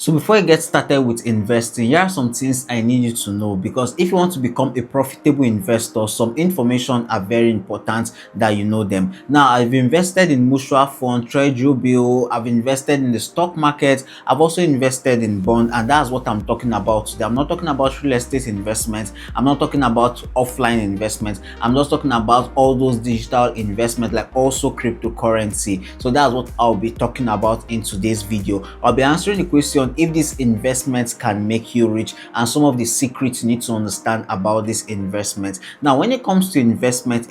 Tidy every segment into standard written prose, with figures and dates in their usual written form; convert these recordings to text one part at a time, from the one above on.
So before you get started with investing, here are some things I need you to know, because if you want to become a profitable investor, some information are very important that you know them. Now, I've invested in mutual fund, treasury bill, I've invested in the stock market, I've also invested in bond, and that's what I'm talking about today. I'm not talking about real estate investments, I'm not talking about offline investments, I'm just talking about all those digital investments, like also cryptocurrency. So that's what I'll be talking about in today's video. I'll be answering the question if these investments can make you rich and some of the secrets you need to understand about this investment. Now, when it comes to investment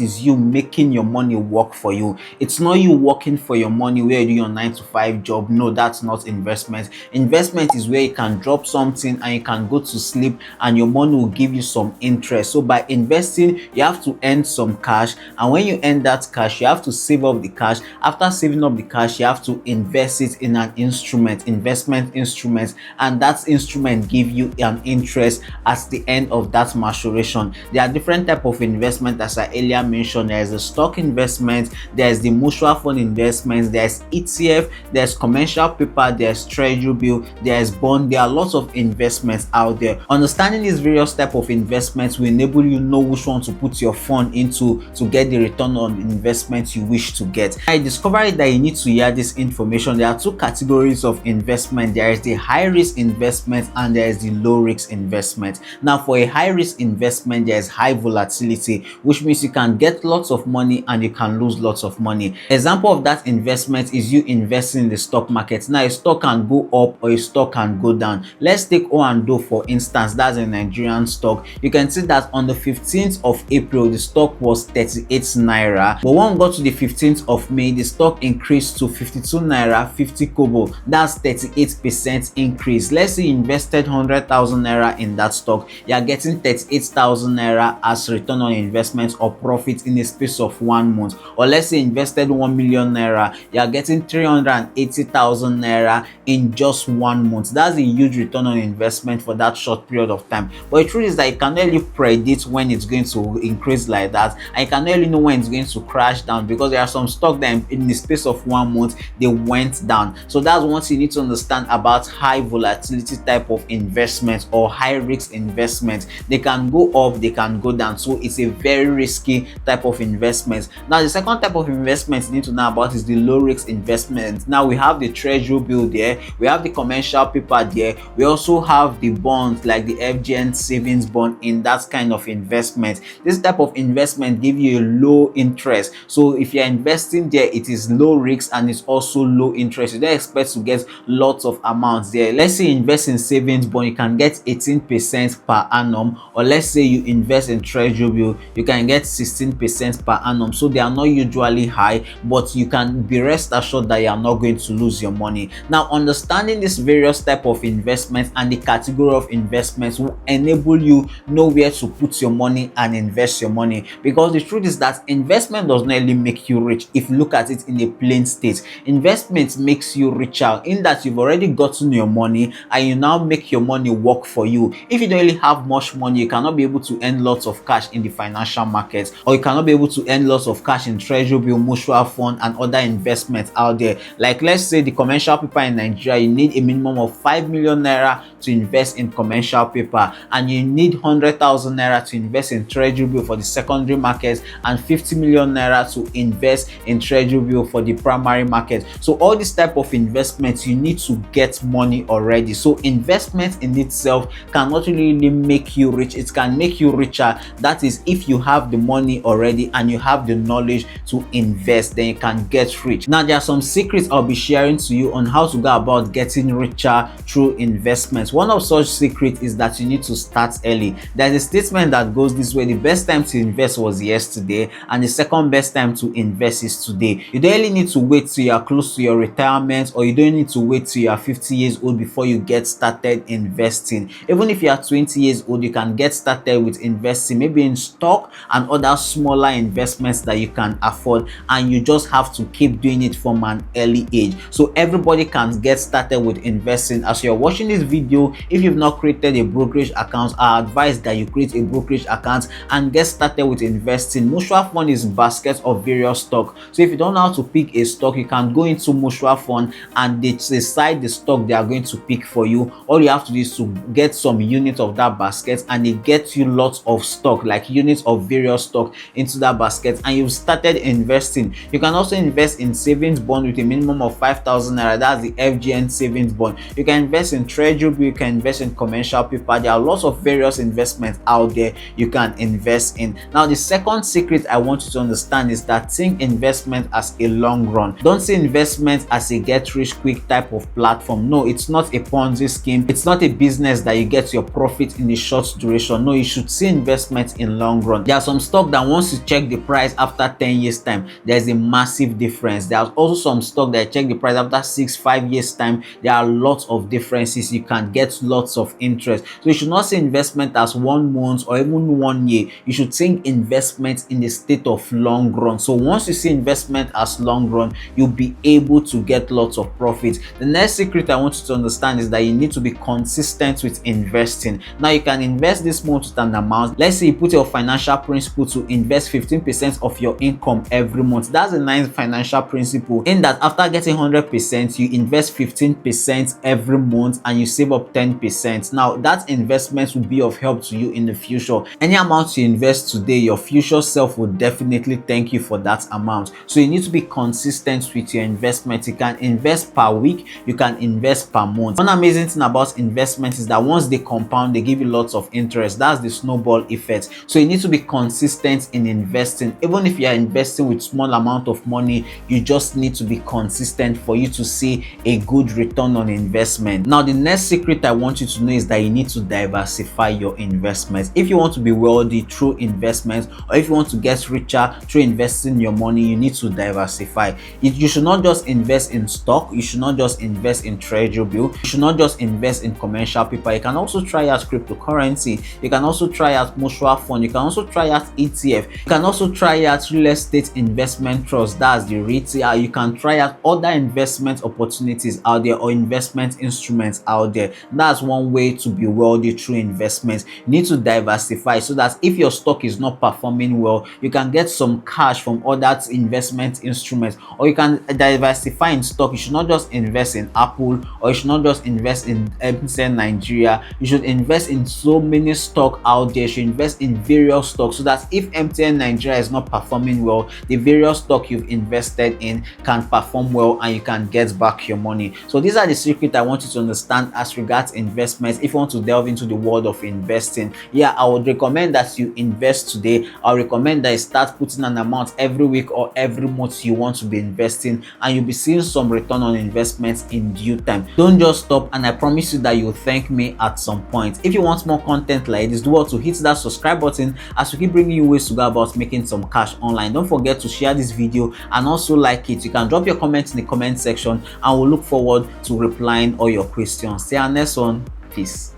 is you making your money work for you. It's not you working for your money where you do your 9 to 5 job. No, that's not investment. Investment is where you can drop something and you can go to sleep and your money will give you some interest. So by investing, you have to earn some cash, and when you earn that cash, you have to save up the cash. After saving up the cash, you have to invest it in an investment instrument, and that instrument give you an interest at the end of that maturation. There are different type of investment, as I earlier mentioned. There is the stock investment, there is the mutual fund investment, there's ETF, there's commercial paper, there's treasury bill, there's bond. There are lots of investments out there. Understanding these various type of investments will enable you know which one to put your fund into to get the return on investment you wish to get. I discovered that you need to hear this information. There are two categories of investment. There is the high risk investment and there is the low risk investment. Now, for a high risk investment, there is high volatility, which means you can get lots of money and you can lose lots of money. Example of that investment is you investing in the stock market. Now, a stock can go up or a stock can go down. Let's take O&O for instance. That's a Nigerian stock. You can see that on the 15th of April, the stock was 38 naira, but when we got to the 15th of May, the stock increased to 52 naira 50 kobo. That's 38% increase. Let's say you invested 100,000 naira in that stock, you are getting 38,000 naira as return on investment or profit in a space of 1 month. Or let's say you invested 1 million naira, you are getting 380,000 naira in just 1 month. That's a huge return on investment for that short period of time. But the truth is that you cannot really predict when it's going to increase like that, and you cannot really know when it's going to crash down, because there are some stock that in the space of 1 month they went down. So that's one thing you need to understand about high volatility type of investment or high risk investment. They can go up, they can go down, so it's a very risky type of investment. Now, the second type of investment you need to know about is the low risk investment. Now, we have the treasury bill there, we have the commercial paper there, we also have the bonds like the FGN savings bond in that kind of investment. This type of investment give you a low interest. So if you're investing there, it is low risk and it's also low interest. You don't expect to get lots of amounts there. Let's say you invest in savings bond, you can get 18% per annum, or let's say you invest in treasury bill, you can get 16% per annum. So they are not usually high, but you can be rest assured that you are not going to lose your money. Now, understanding this various type of investments and the category of investments will enable you know where to put your money and invest your money, because the truth is that investment does not really make you rich. If you look at it in a plain state, investment makes you richer in that you've already gotten your money and you now make your money work for you. If you don't really have much money, you cannot be able to earn lots of cash in the financial markets, or you cannot be able to earn lots of cash in treasury bill, mutual fund and other investments out there. Like, let's say the commercial paper in Nigeria, you need a minimum of 5 million naira to invest in commercial paper, and you need 100,000 naira to invest in treasury bill for the secondary market, and 50 million naira to invest in treasury bill for the primary market. So all this type of investments, you need to get money already. So investment in itself cannot really make you rich. It can make you richer. That is, if you have the money already and you have the knowledge to invest, then you can get rich. Now, there are some secrets I'll be sharing to you on how to go about getting richer through investments. One of such secrets is that you need to start early. There's a statement that goes this way: the best time to invest was yesterday, and the second best time to invest is today. You don't really need to wait till you're close to your retirement, or you don't need to wait till you're 50 years old before you get started investing. Even if you are 20 years old, you can get started with investing, maybe in stock and other smaller investments that you can afford, and you just have to keep doing it from an early age. So everybody can get started with investing. As you're watching this video, if you've not created a brokerage account, I advise that you create a brokerage account and get started with investing. Mutual fund is a basket of various stock. So if you don't know how to pick a stock, you can go into mutual fund, and it's a site decide the stock they are going to pick for you. All you have to do is to get some units of that basket, and it gets you lots of stock, like units of various stock into that basket, and you've started investing. You can also invest in savings bond with a minimum of 5,000 naira. That's the FGN savings bond. You can invest in treasury bill, you can invest in commercial paper. There are lots of various investments out there you can invest in. Now, the second secret I want you to understand is that think investment as a long run. Don't see investment as a get rich quick type of platform. No, it's not a Ponzi scheme. It's not a business that you get your profit in a short duration. No, you should see investment in long run. There are some stock that once you check the price after 10 years time, there's a massive difference. There's also some stock that check the price after 5 years time. There are lots of differences. You can get lots of interest. So you should not see investment as 1 month or even 1 year. You should think investment in the state of long run. So once you see investment as long run, you'll be able to get lots of profits. The next secret I want you to understand is that you need to be consistent with investing. Now, you can invest this month with an amount. Let's say you put your financial principle to invest 15% of your income every month. That's a nice financial principle, in that after getting 100%, you invest 15% every month and you save up 10%. Now, that investment will be of help to you in the future. Any amount you invest today, your future self will definitely thank you for that amount. So you need to be consistent with your investment. You can invest per week, you can invest per month. One amazing thing about investment is that once they compound, they give you lots of interest. That's the snowball effect. So you need to be consistent in investing. Even if you are investing with small amount of money, you just need to be consistent for you to see a good return on investment. Now, the next secret I want you to know is that you need to diversify your investments. If you want to be wealthy through investments, or if you want to get richer through investing your money, you need to diversify. You should not just invest in stock. You should not just invest in treasury bill. You should not just invest in commercial paper. You can also try out cryptocurrency. You can also try out mutual fund. You can also try out ETF. You can also try out real estate investment trust. That's the REIT. You can try out other investment opportunities out there, or investment instruments out there. That's one way to be wealthy through investments. You need to diversify so that if your stock is not performing well, you can get some cash from other investment instruments, or you can diversify in stock. You should not just invest in Apple, or you should not just invest in MTN Nigeria. You should invest in so many stock out there. You should invest in various stocks so that if MTN Nigeria is not performing well, the various stock you've invested in can perform well and you can get back your money. So these are the secrets I want you to understand as regards investments. If you want to delve into the world of investing, I would recommend that you invest today. I recommend that you start putting an amount every week or every month you want to be investing, and you'll be seeing some return on investments in due time. Don't just stop, and I promise you that you'll thank me at some point. If you want more content like this, do what to hit that subscribe button as we keep bringing you ways to go about making some cash online. Don't forget to share this video and also like it. You can drop your comments in the comment section and we'll look forward to replying all your questions. See you on next one. Peace.